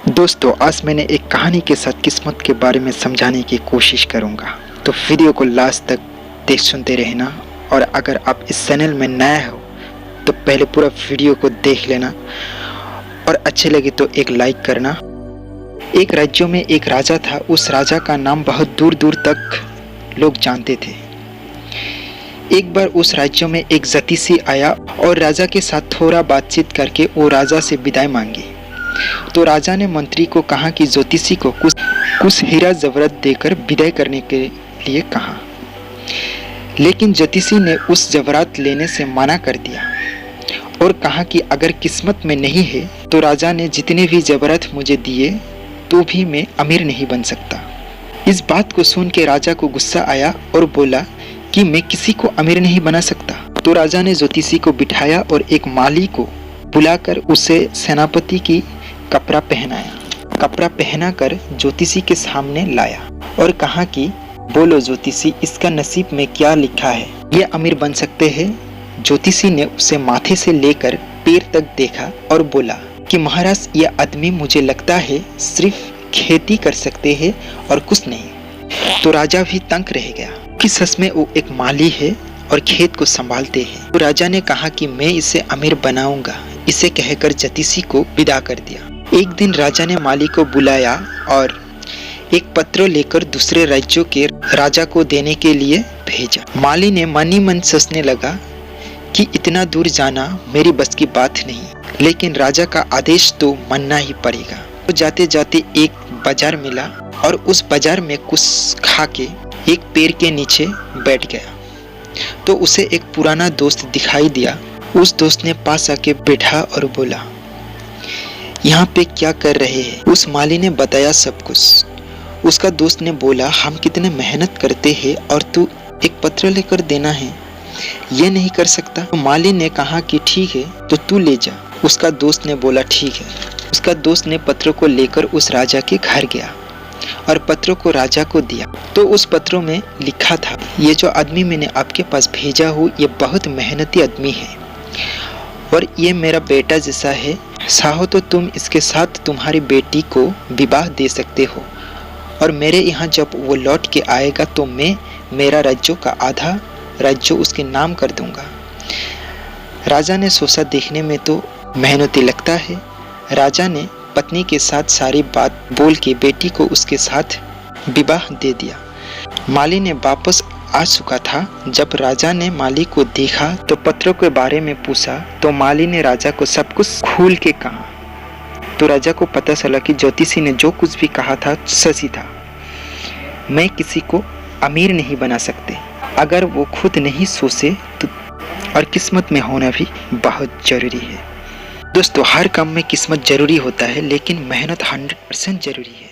दोस्तों, आज मैंने एक कहानी के साथ किस्मत के बारे में समझाने की कोशिश करूंगा, तो वीडियो को लास्ट तक सुनते रहना। और अगर आप इस चैनल में नया हो तो पहले पूरा वीडियो को देख लेना और अच्छे लगे तो एक लाइक करना। एक राज्य में एक राजा था। उस राजा का नाम बहुत दूर दूर तक लोग जानते थे। एक बार उस राज्य में एक ज्योतिषी आया और राजा के साथ थोड़ा बातचीत करके वो राजा से विदाई मांगी। तो राजा ने मंत्री को कहा कि ज्योतिषी को कुछ हीरा जवरत देकर विदाई करने के लिए कहा, लेकिन ज्योतिषी ने उस जवरात लेने से मना कर दिया और कहा कि अगर किस्मत में नहीं है तो राजा ने जितने भी जवरात मुझे दिए तो भी मैं अमीर नहीं बन सकता। इस बात को सुन के राजा को गुस्सा आया और बोला कि मैं किसी को अमीर नहीं बना सकता। तो राजा ने ज्योतिषी को बिठाया और एक माली को बुलाकर उसे सेनापति की कपड़ा पहनाया। कपड़ा पहनाकर ज्योतिषी के सामने लाया और कहा कि बोलो ज्योतिषी, इसका नसीब में क्या लिखा है, ये अमीर बन सकते हैं। ज्योतिषी ने उसे माथे से लेकर पैर तक देखा और बोला कि महाराज, ये आदमी मुझे लगता है सिर्फ खेती कर सकते हैं और कुछ नहीं। तो राजा भी तंग रह गया कि सच में वो एक माली है और खेत को संभालते हैं। तो राजा ने कहा कि मैं इसे अमीर बनाऊंगा। इसे कहकर ज्योतिषी को विदा कर दिया। एक दिन राजा ने माली को बुलाया और एक पत्र लेकर दूसरे राज्यों के राजा को देने के लिए भेजा। माली ने मन ही मन सोचने लगा कि इतना दूर जाना मेरी बस की बात नहीं, लेकिन राजा का आदेश तो मानना ही पड़ेगा। तो जाते जाते एक बाजार मिला और उस बाजार में कुछ खा के एक पेड़ के नीचे बैठ गया। तो उसे एक पुराना दोस्त दिखाई दिया। उस दोस्त ने पास आके बैठा और बोला, यहाँ पे क्या कर रहे हैं? उस माली ने बताया सब कुछ। उसका दोस्त ने बोला, हम कितने मेहनत करते हैं और तू एक पत्र लेकर देना है, ये नहीं कर सकता? तो माली ने कहा कि ठीक है, तो तू ले जा। उसका दोस्त ने बोला ठीक है। उसका दोस्त ने पत्र को लेकर उस राजा के घर गया और पत्र को राजा को दिया। तो उस पत्र में लिखा था, ये जो आदमी मैंने आपके पास भेजा हूँ ये बहुत मेहनती आदमी है और ये मेरा बेटा जैसा है। चाहो तो तुम इसके साथ तुम्हारी बेटी को विवाह दे सकते हो और मेरे यहाँ जब वो लौट के आएगा तो मैं मेरा राज्यों का आधा राज्य उसके नाम कर दूंगा। राजा ने सोचा देखने में तो मेहनती लगता है। राजा ने पत्नी के साथ सारी बात बोल के बेटी को उसके साथ विवाह दे दिया। माली ने वापस आ चुका था। जब राजा ने माली को देखा तो पत्रों के बारे में पूछा तो माली ने राजा को सब कुछ खोल के कहा। तो राजा को पता चला कि ज्योतिषी ने जो कुछ भी कहा था सच ही था। मैं किसी को अमीर नहीं बना सकते अगर वो खुद नहीं सोचे तो, और किस्मत में होना भी बहुत जरूरी है। दोस्तों, हर काम में किस्मत जरूरी होता है, लेकिन मेहनत 100% जरूरी है।